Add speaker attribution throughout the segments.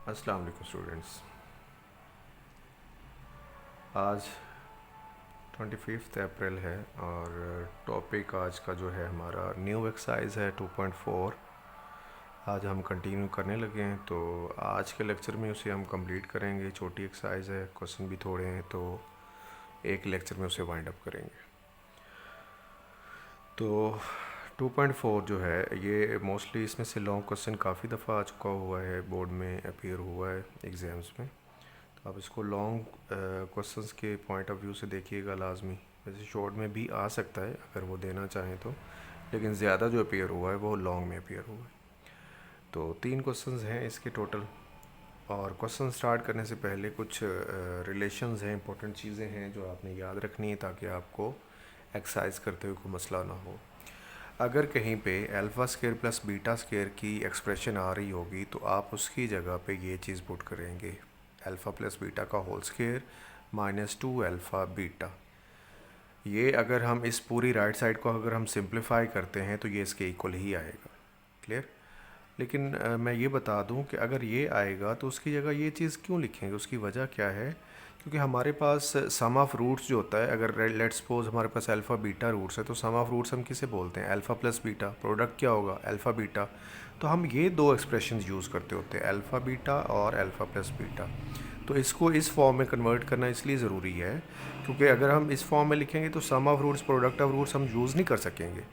Speaker 1: अस्सलाम वालेकुम स्टूडेंट्स। आज 25 अप्रैल है और टॉपिक आज का जो है हमारा न्यू एक्सरसाइज है 2.4। आज हम कंटिन्यू करने लगे हैं, तो आज के लेक्चर में उसे हम कंप्लीट करेंगे। छोटी एक्सरसाइज है, क्वेश्चन भी थोड़े हैं, तो एक लेक्चर में उसे वाइंड अप करेंगे। तो 2.4 जो है ये मोस्टली इसमें से लॉन्ग क्वेश्चन काफ़ी दफ़ा आ चुका हुआ है, बोर्ड में अपीयर हुआ है एग्ज़ाम्स में। तो आप इसको लॉन्ग क्वेश्चंस के पॉइंट ऑफ व्यू से देखिएगा लाजमी। वैसे शॉर्ट में भी आ सकता है अगर वो देना चाहें तो, लेकिन ज़्यादा जो अपीयर हुआ है वो लॉन्ग में अपीयर हुआ है। तो 3 क्वेश्चंस हैं इसके टोटल। और क्वेश्चन स्टार्ट करने से पहले कुछ रिलेशंस हैं, इंपॉर्टेंट चीज़ें हैं जो आपने याद रखनी है ताकि आपको एक्सरसाइज करते हुए कोई मसला ना हो। अगर कहीं पे alpha square plus beta square की एक्सप्रेशन आ रही होगी तो आप उसकी जगह पे ये चीज़ पुट करेंगे, अल्फ़ा प्लस बीटा का whole square minus 2 alpha beta. ये अगर हम इस पूरी राइट साइड को अगर हम सिंप्लीफाई करते हैं तो ये इसके इक्वल ही आएगा। क्लियर? लेकिन मैं ये बता दूं कि अगर ये आएगा तो उसकी जगह ये चीज़ क्यों लिखेंगे, उसकी वजह क्या है? क्योंकि हमारे पास सम ऑफ रूट्स जो होता है, अगर लेट्स सपोज हमारे पास अल्फ़ा बीटा रूट्स है तो सम ऑफ रूट्स हम किसे बोलते हैं? Alpha plus beta. प्रोडक्ट क्या होगा? Alpha beta. तो हम ये दो एक्सप्रेशंस यूज़ करते होते हैं, अल्फ़ा बीटा और अल्फ़ा प्लस बीटा। तो इसको इस फॉर्म में कन्वर्ट करना इसलिए ज़रूरी है क्योंकि अगर हम इस फॉर्म में लिखेंगे तो sum of roots product of roots हम यूज़ नहीं कर सकेंगे।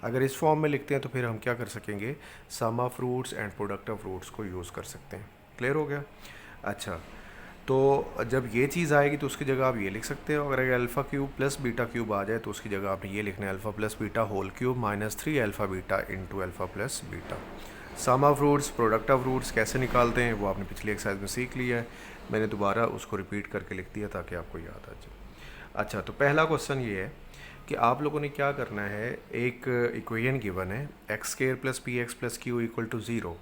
Speaker 1: अगर इस फॉर्म में लिखते हैं तो फिर हम क्या कर सकेंगे? Sum of roots and product of roots को यूज़ कर सकते हैं। क्लियर हो गया? अच्छा, तो जब ये चीज़ आएगी तो उसकी जगह आप ये लिख सकते हो। अगर alpha cube plus beta cube आ जाए तो उसकी जगह आपने ये लिखना है alpha plus beta whole cube minus 3 alpha beta into alpha plus beta. Sum of roots product of roots कैसे निकालते हैं वो आपने पिछली एक्सरसाइज में सीख लिया है, मैंने दोबारा उसको रिपीट करके लिख दिया ताकि आपको याद आ जाए। अच्छा, तो पहला क्वेश्चन ये है कि आप लोगों ने क्या करना है, एक इक्वेशन गिवन है X square plus P X plus Q equal to 0,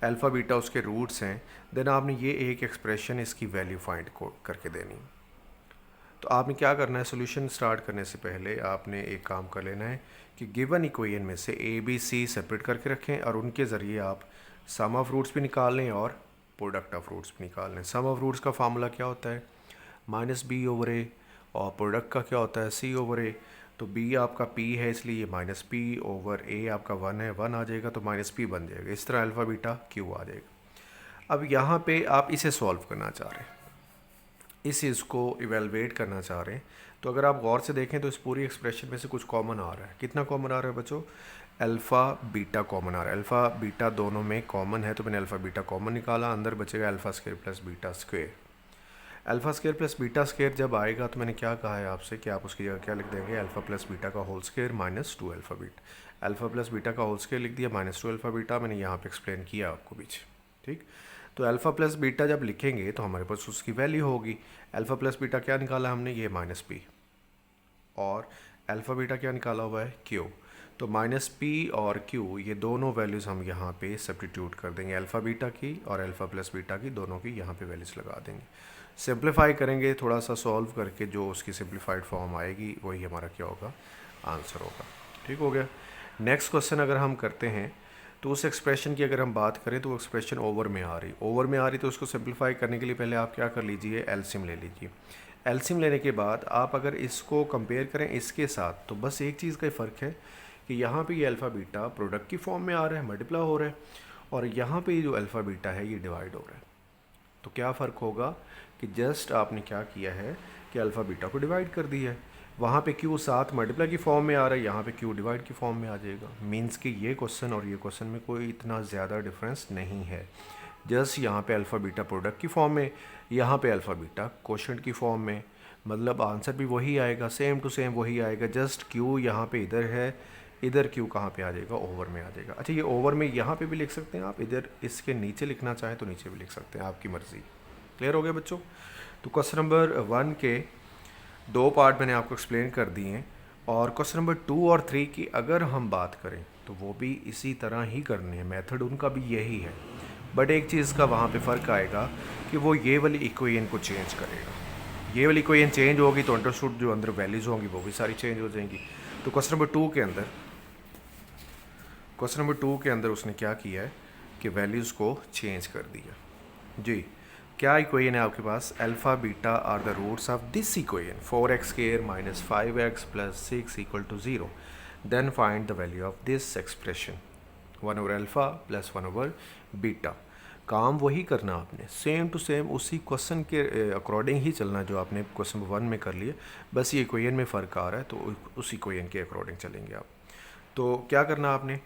Speaker 1: alpha beta उसके रूट्स हैं। देन आपने ये एक एक्सप्रेशन इसकी वैल्यू फाइंड को करके देनी। तो आपने क्या करना है, सोल्यूशन स्टार्ट करने से पहले आपने एक काम कर लेना है कि गिवन इक्वेशन में से ए बी सी सेपरेट करके रखें और उनके ज़रिए आप सम ऑफ रूट्स भी निकाल लें और प्रोडक्ट ऑफ रूट्स भी निकाल लें। सम ऑफ रूट्स का फार्मूला क्या होता है? माइनस बी ओवर ए, और प्रोडक्ट का क्या होता है? सी ओवर ए। तो बी आपका पी है इसलिए ये माइनस पी ओवर ए आपका 1 है, 1 आ जाएगा तो माइनस पी बन जाएगा। इस तरह अल्फ़ा बीटा क्यू आ जाएगा। अब यहाँ पे आप इसे सॉल्व करना चाह रहे हैं, इस चीज़ को इवेलुएट करना चाह रहे हैं। तो अगर आप गौर से देखें तो इस पूरी एक्सप्रेशन में से कुछ कॉमन आ रहा है। कितना कॉमन आ रहा है बच्चों? अल्फ़ा बीटा कॉमन आ रहा है। अल्फ़ा बीटा दोनों में कॉमन है तो मैंने अल्फ़ा बीटा कॉमन निकाला, अंदर बचेगा alpha square plus beta square. Alpha square plus beta square जब आएगा तो मैंने क्या कहा है आपसे कि आप उसकी जगह क्या लिख देंगे? अल्फ़ा प्लस बीटा का whole square minus 2 alpha beta. Alpha plus beta का होल स्क्वायर लिख दिया माइनस 2 अल्फ़ा बीटा, मैंने यहाँ पे एक्सप्लेन किया आपको पीछे। ठीक, तो अल्फ़ा प्लस बीटा जब लिखेंगे तो हमारे पास उसकी वैल्यू होगी। अल्फ़ा प्लस बीटा क्या निकाला हमने? ये माइनस पी, और अल्फ़ा बीटा क्या निकाला हुआ है? क्यू। तो माइनस पी और क्यू ये दोनों वैल्यूज़ हम यहाँ पे सब्स्टिट्यूट कर देंगे, अल्फ़ा बीटा की और अल्फ़ा प्लस बीटा की दोनों की यहाँ पे वैल्यूज़ लगा देंगे। सिंप्लीफाई करेंगे थोड़ा सा सॉल्व करके, जो उसकी सिंप्लीफाइड फॉर्म आएगी वही हमारा क्या होगा? आंसर होगा। ठीक हो गया? नेक्स्ट क्वेश्चन अगर हम करते हैं तो उस एक्सप्रेशन की अगर हम बात करें तो वो एक्सप्रेशन ओवर में आ रही, तो उसको सिंप्लीफाई करने के लिए पहले आप क्या कर लीजिए? एलसीएम ले लीजिए। एलसीएम लेने के बाद आप अगर इसको कंपेयर करें इसके साथ तो बस एक चीज़ का ही फ़र्क है कि यहाँ पे ये अल्फ़ा बीटा प्रोडक्ट की फॉर्म में आ रहा है, मल्टीप्लाई हो रहा है, और यहाँ पे जो अल्फ़ा बीटा है ये डिवाइड हो रहा है। तो क्या फ़र्क होगा कि जस्ट आपने क्या किया है कि अल्फ़ा बीटा को डिवाइड कर दिया है। वहाँ पे क्यू साथ मल्टीप्लाई की फॉर्म में आ रहा है, यहाँ पे क्यू डिवाइड की फॉर्म में आ जाएगा। मीन्स कि ये क्वेश्चन और ये क्वेश्चन में कोई इतना ज़्यादा डिफरेंस नहीं है। जस्ट यहाँ पे अल्फ़ा बीटा प्रोडक्ट की फॉर्म में, यहाँ पे अल्फ़ा बीटा कोशेंट की फॉर्म में, मतलब आंसर भी वही आएगा, सेम टू सेम वही आएगा। जस्ट क्यू यहाँ पे इधर है, इधर क्यू कहाँ पे आ जाएगा? ओवर में आ जाएगा। अच्छा, ये ओवर में यहाँ पे भी लिख सकते हैं आप, इधर इसके नीचे लिखना चाहें तो नीचे भी लिख सकते हैं, आपकी मर्ज़ी। क्लियर हो गया बच्चों? तो क्वेश्चन नंबर 1 के 2 पार्ट मैंने आपको एक्सप्लेन कर दिए हैं, और क्वेश्चन नंबर 2 और 3 की अगर हम बात करें तो वो भी इसी तरह ही करने हैं, मेथड उनका भी यही है। बट एक चीज़ का वहाँ पे फ़र्क आएगा कि वो ये वाली इक्वेशन को चेंज करेगा। ये वाली इक्वेशन चेंज होगी तो अंडरस्टूड जो अंदर वैल्यूज़ होंगी वो भी सारी चेंज हो जाएंगी। तो क्वेश्चन नंबर 2 के अंदर उसने क्या किया है कि वैल्यूज़ को चेंज कर दिया। जी, क्या इक्वेशन है आपके पास? Alpha beta are the roots of this equation 4x² minus 5x plus 6 equal to 0। Then find the value of this expression 1/अल्फ़ा प्लस 1/बीटा। काम वही करना आपने, सेम टू सेम उसी क्वेश्चन के अकॉर्डिंग ही चलना जो आपने क्वेश्चन 1 में कर लिए, बस ये इक्वेशन में फ़र्क आ रहा है तो उस इक्वेशन के अकॉर्डिंग चलेंगे आप। तो क्या करना आपने,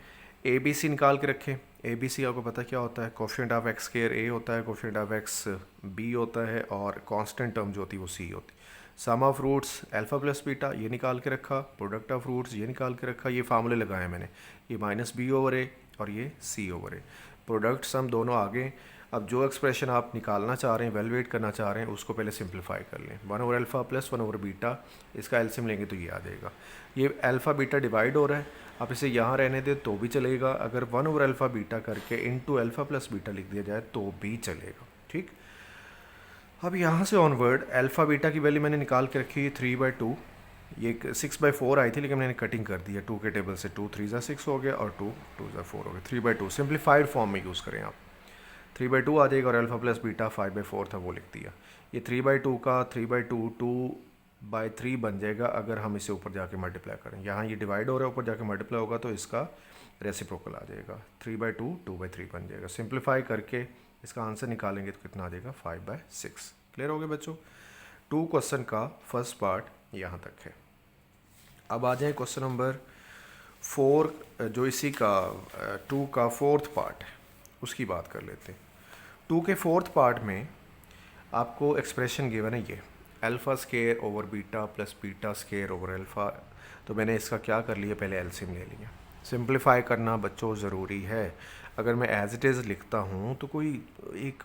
Speaker 1: ए बी सी निकाल के रखें। ए बी सी आपको पता क्या होता है? कोफिशिएंट ऑफ एक्स स्क्वायर ए होता है, कोफिशिएंट ऑफ एक्स बी होता है, और कांस्टेंट टर्म जो होती है वो सी होती है। Sum of roots alpha plus beta ये निकाल के रखा, प्रोडक्ट ऑफ रूट्स ये निकाल के रखा, ये फार्मूले लगाए मैंने, ये माइनस बी ओवर ए और ये सी ओवर ए। प्रोडक्ट सम दोनों आगे। अब जो एक्सप्रेशन आप निकालना चाह रहे हैं, वैल्यूएट करना चाह रहे हैं, उसको पहले सिंप्लीफाई कर लें। 1/अल्फ़ा प्लस 1/बीटा, इसका एलसीएम लेंगे तो ये आ जाएगा। ये अल्फ़ा बीटा डिवाइड हो रहा है, आप इसे यहाँ रहने दें तो भी चलेगा। अगर 1/अल्फ़ा बीटा करके इनटू अल्फ़ा प्लस बीटा लिख दिया जाए तो भी चलेगा। ठीक, अब यहाँ से ऑनवर्ड अल्फ़ा बीटा की वैल्यू मैंने निकाल के रखी है 3/2। ये 6/4 आई थी लेकिन मैंने कटिंग कर दी है 2 के टेबल से। 2 3 ज़ा 6 हो गया और 2 2 ज़ा 4 हो गया। 3/2 सिंप्लीफाइड फॉर्म में यूज़ करें आप, 3/2 आ जाएगा और अल्फ़ा प्लस बीटा 5/4 था वो लिख दिया। ये 3/2 का 3/2 2/3 बन जाएगा अगर हम इसे ऊपर जाके मल्टीप्लाई करें। यहाँ ये डिवाइड हो रहा है, ऊपर जाके मल्टीप्लाई होगा तो इसका रेसिप्रोकल आ जाएगा। 3/2 2/3 बन जाएगा। सिंप्लीफाई करके इसका आंसर निकालेंगे तो कितना आ जाएगा? 5/6। क्लियर हो गया बच्चों? 2 क्वेश्चन का फर्स्ट पार्ट यहाँ तक है। अब आ जाए क्वेश्चन नंबर 4, जो इसी का 2 का फोर्थ पार्ट है, उसकी बात कर लेते हैं। 2 के फोर्थ पार्ट में आपको एक्सप्रेशन गिवन है ये alpha square over beta plus beta square over alpha. तो मैंने इसका क्या कर लिया, पहले एलसीएम ले लिया। सिंप्लीफाई करना बच्चों ज़रूरी है। अगर मैं एज इट इज़ लिखता हूँ तो कोई एक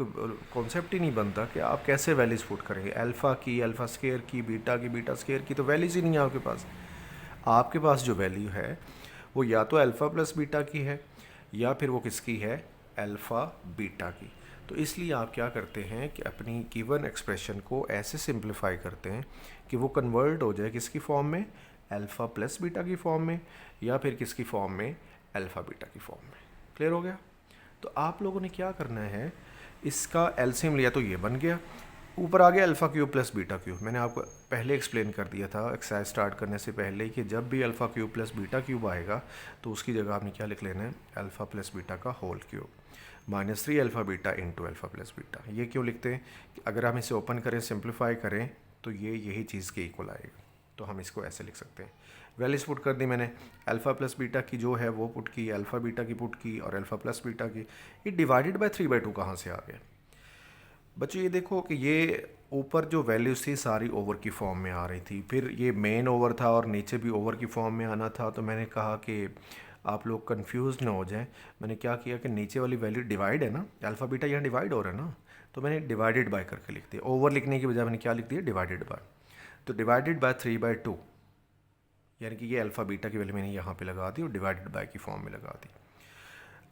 Speaker 1: कॉन्सेप्ट ही नहीं बनता कि आप कैसे वैल्यूज़ पुट करेंगे। अल्फ़ा की अल्फ़ा स्केयर की, बीटा की बीटा स्केयर की, तो वैल्यूज़ ही नहीं है आपके पास। आपके पास जो वैल्यू है वो या तो अल्फ़ा प्लस बीटा की है या फिर वो किसकी है? अल्फ़ा बीटा की। तो इसलिए आप क्या करते हैं कि अपनी गिवन एक्सप्रेशन को ऐसे सिंप्लीफाई करते हैं कि वो कन्वर्ट हो जाए किसकी फॉर्म में? अल्फ़ा प्लस बीटा की फॉर्म में, या फिर किसकी फॉर्म में? अल्फ़ा बीटा की फॉर्म में। क्लियर हो गया? तो आप लोगों ने क्या करना है, इसका एलसीएम लिया तो ये बन गया, ऊपर आ गया alpha cube plus beta cube. मैंने आपको पहले एक्सप्लेन कर दिया था एक्सरसाइज स्टार्ट करने से पहले कि जब भी alpha cube plus beta cube आएगा तो उसकी जगह आपने क्या लिख लेना है? अल्फ़ा प्लस बीटा का whole cube -3 alpha beta into alpha plus beta. ये क्यों लिखते हैं? अगर हम इसे ओपन करें, सिंप्लीफाई करें तो ये यही चीज़ के इक्वल आएगा। तो हम इसको ऐसे लिख सकते हैं। वैल्यूज़ पुट कर दी मैंने, अल्फ़ा प्लस बीटा की जो है वो पुट की, अल्फ़ा बीटा की पुट की और अल्फ़ा प्लस बीटा की। ये डिवाइडेड बाय 3/2 कहाँ से आ गया बच्चों? ये देखो कि ये ऊपर जो वैल्यूज़ थी सारी ओवर की फॉर्म में आ रही थी, फिर ये मेन ओवर था और नीचे भी ओवर की फॉर्म में आना था। तो मैंने कहा कि आप लोग कंफ्यूज ना हो जाएं, मैंने क्या किया कि नीचे वाली वैल्यू डिवाइड है ना, अल्फ़ा बीटा यहाँ डिवाइड हो रहा है ना, तो मैंने डिवाइडेड बाय करके लिख दिया। ओवर लिखने की बजाय मैंने क्या लिख दिया? Divided by. तो डिवाइडेड बाय 3/2, यानी कि ये अल्फ़ा बीटा की वैल्यू मैंने यहाँ पे लगा दी और डिवाइडेड बाय की फॉर्म में लगा दी।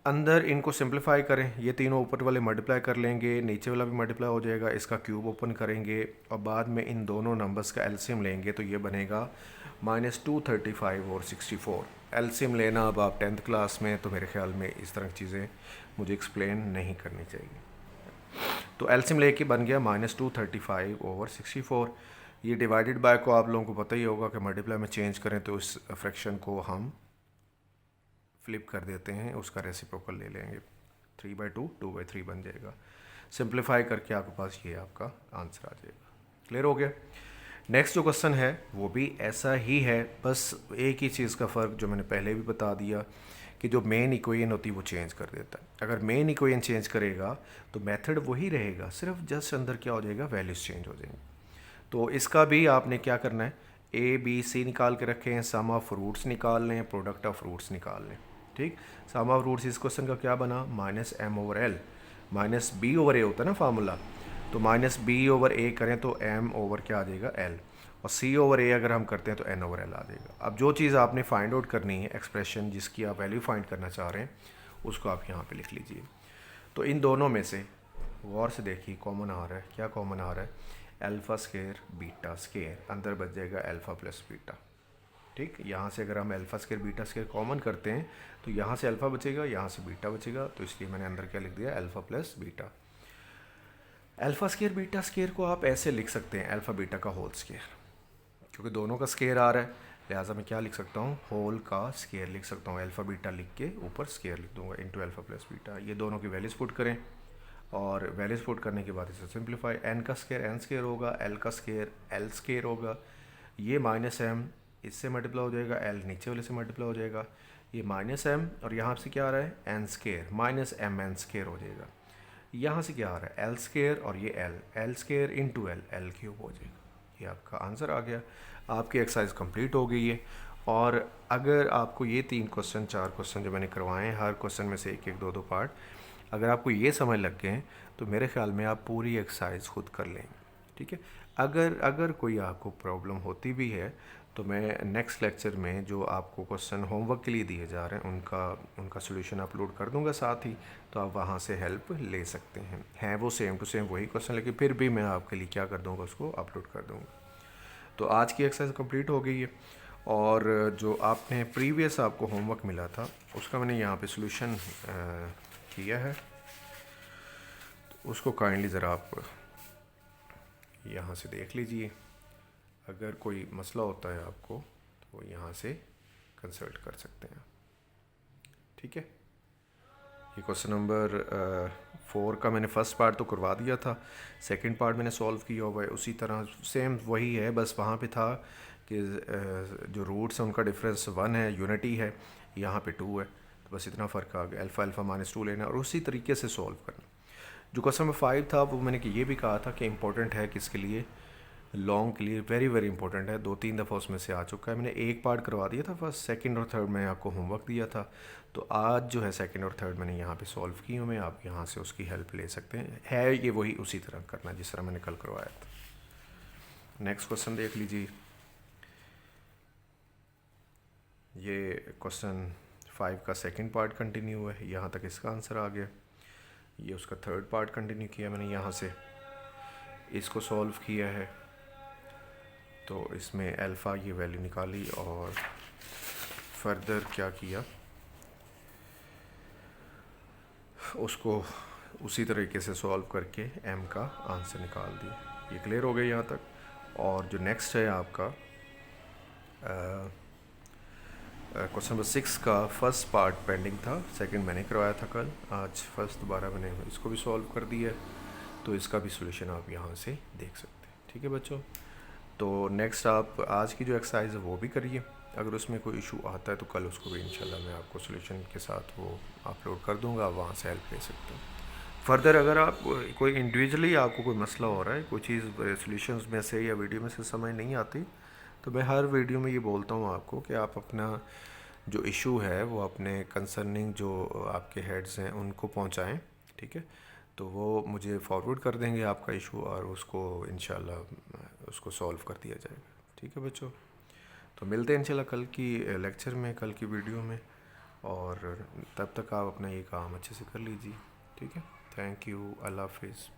Speaker 1: अंदर इनको सिंप्लीफाई करें, ये तीनों ऊपर वाले मल्टीप्लाई कर लेंगे, नीचे वाला भी मल्टीप्लाई हो जाएगा, इसका क्यूब ओपन करेंगे और बाद में इन दोनों नंबर्स का एलसीएम लेंगे तो ये बनेगा -235 और 64। एलसीएम लेना अब आप 10th क्लास में, तो मेरे ख्याल में इस तरह की चीज़ें मुझे एक्सप्लेन नहीं करनी चाहिए। तो एलसीएम लेके बन गया -235 और 64। ये डिवाइडेड बाय को आप लोगों को पता ही होगा कि मल्टीप्लाई में चेंज करें तो इस फ्रैक्शन को हम फ्लिप कर देते हैं, उसका रेसिप्रोकल ले लेंगे। 3/2 2/3 बन जाएगा। सिंप्लीफाई करके आपके पास ये आपका आंसर आ जाएगा। क्लियर हो गया? नेक्स्ट जो क्वेश्चन है वो भी ऐसा ही है, बस एक ही चीज़ का फ़र्क जो मैंने पहले भी बता दिया कि जो मेन इक्वेशन होती है वो चेंज कर देता है। अगर मेन इक्वेशन चेंज करेगा तो मेथड वही रहेगा, सिर्फ जस्ट अंदर क्या हो जाएगा? वैल्यूज़ चेंज हो जाएंगी। तो इसका भी आपने क्या करना है? ए बी सी निकाल के रखें, सम ऑफ रूट्स निकाल लें, प्रोडक्ट ऑफ रूट्स निकाल लें। ठीक, सम ऑफ रूट्स इस क्वेश्चन का क्या बना? -m/l, -b/a होता है ना फार्मूला, तो -b/a करें तो m/, क्या आ जाएगा? l, और c/a अगर हम करते हैं तो n/l आ जाएगा। अब जो चीज़ आपने फाइंड आउट करनी है, एक्सप्रेशन जिसकी आप वैल्यू फाइंड करना चाह रहे हैं, उसको आप यहाँ पे लिख लीजिए। तो इन दोनों में से गौर से देखिए कॉमन आ रहा है, क्या कॉमन आ रहा है? अल्फ़ा स्केयर बीटा स्केयर, अंदर बच जाएगा अल्फ़ा प्लस बीटा। ठीक, यहाँ से अगर हम alpha square beta square common करते हैं तो यहाँ से अल्फ़ा बचेगा, यहाँ से बीटा बचेगा, तो इसलिए मैंने अंदर क्या लिख दिया? Alpha plus beta. Alpha square beta square को आप ऐसे लिख सकते हैं, अल्फ़ा बीटा का होल स्केयर, क्योंकि दोनों का स्केयर आ रहा है, लिहाजा मैं क्या लिख सकता हूँ, होल का स्केयर लिख सकता हूँ। अल्फ़ा बीटा लिख के ऊपर स्केयर लिख दूंगा इनटू अल्फ़ा प्लस बीटा। ये दोनों की वैल्यूज़ पुट करें और वैल्यूज़ पुट करने के बाद इसे सिंप्लीफाई, एन का स्केयर एन स्केयर होगा, एल का स्केयर एल स्केयर होगा, ये माइनस एम इससे मल्टीप्लाई हो जाएगा, एल नीचे वाले से मल्टीप्लाई हो जाएगा, ये माइनस एम और यहाँ से क्या आ रहा है N square minus M N square हो जाएगा। यहाँ से क्या आ रहा है एल स्केयर और ये L square into L cube हो जाएगा। ये आपका आंसर आ गया, आपकी एक्सरसाइज कंप्लीट हो गई है। और अगर आपको ये 3 क्वेश्चन 4 क्वेश्चन जो मैंने करवाए हैं, हर क्वेश्चन में से एक एक 2 पार्ट, अगर आपको ये समझ लग गए हैं तो मेरे ख्याल में आप पूरी एक्सरसाइज खुद कर लेंगे। ठीक है, अगर कोई आपको प्रॉब्लम होती भी है तो मैं नेक्स्ट लेक्चर में जो आपको क्वेश्चन होमवर्क के लिए दिए जा रहे हैं उनका सोल्यूशन अपलोड कर दूंगा साथ ही, तो आप वहाँ से हेल्प ले सकते हैं वो सेम टू सेम वही क्वेश्चन, लेकिन फिर भी मैं आपके लिए क्या कर दूंगा, उसको अपलोड कर दूंगा। तो आज की एक्सरसाइज कंप्लीट हो गई है और जो आपने प्रीवियस आपको होमवर्क मिला था उसका मैंने यहाँ पे सोल्यूशन किया है, तो उसको काइंडली ज़रा आप यहाँ से देख लीजिए। अगर कोई मसला होता है आपको तो यहाँ से कंसल्ट कर सकते हैं। ठीक है, ये क्वेश्चन नंबर 4 का मैंने फर्स्ट पार्ट तो करवा दिया था, सेकंड पार्ट मैंने सॉल्व किया हुआ है उसी तरह सेम वही है, बस वहाँ पे था कि जो रूट्स हैं उनका डिफरेंस 1 है, यूनिटी है, यहाँ पे 2 है, तो बस इतना फ़र्क आ गया। अल्फ़ा अल्फ़ा माइनस 2 लेना और उसी तरीके से सॉल्व करना। जो क्वेश्चन नंबर 5 था वो मैंने कि ये भी कहा था कि इम्पोर्टेंट है, किसके लिए, लॉन्ग के लिए वेरी वेरी इंपॉर्टेंट है। 2-3 दफ़ा उसमें से आ चुका है, मैंने एक पार्ट करवा दिया था फर्स्ट, सेकंड और थर्ड में आपको होमवर्क दिया था, तो आज जो है सेकंड और थर्ड मैंने यहाँ पे सॉल्व की हूँ मैं, आप यहाँ से उसकी हेल्प ले सकते हैं। है ये वही उसी तरह करना जिस तरह मैंने कल करवाया था। नेक्स्ट क्वेश्चन देख लीजिए, ये क्वेश्चन 5 का सेकेंड पार्ट कंटिन्यू है, यहाँ तक इसका आंसर आ गया। ये उसका थर्ड पार्ट कंटिन्यू किया मैंने, यहाँ से इसको सॉल्व किया है, तो इसमें अल्फ़ा ये वैल्यू निकाली और फर्दर क्या किया, उसको उसी तरीके से सॉल्व करके एम का आंसर निकाल दिया। ये क्लियर हो गया यहाँ तक। और जो नेक्स्ट है आपका क्वेश्चन नंबर 6 का फर्स्ट पार्ट पेंडिंग था, सेकंड मैंने करवाया था कल, आज फर्स्ट दोबारा मैंने इसको भी सॉल्व कर दिया है, तो इसका भी सॉल्यूशन आप यहाँ से देख सकते हैं। ठीक है बच्चों, तो नेक्स्ट आप आज की जो एक्सरसाइज है वो भी करिए, अगर उसमें कोई इशू आता है तो कल उसको भी इंशाल्लाह मैं आपको सॉल्यूशन के साथ वो अपलोड कर दूंगा, आप वहाँ से हेल्प ले सकते हैं। फर्दर अगर आप कोई इंडिविजुअली आपको कोई मसला हो रहा है, कोई चीज़ सॉल्यूशंस में से या वीडियो में से समझ नहीं आती, तो मैं हर वीडियो में ये बोलता हूँ आपको कि आप अपना जो इशू है वो अपने कंसर्निंग जो आपके हेड्स हैं उनको पहुँचाएँ। ठीक है, तो वो मुझे फॉरवर्ड कर देंगे आपका इशू और उसको इंशाल्लाह उसको सॉल्व कर दिया जाएगा। ठीक है बच्चों, तो मिलते हैं इंशाल्लाह कल की लेक्चर में, कल की वीडियो में, और तब तक आप अपना ये काम अच्छे से कर लीजिए। ठीक है, थैंक यू, अल्लाह हाफिज़।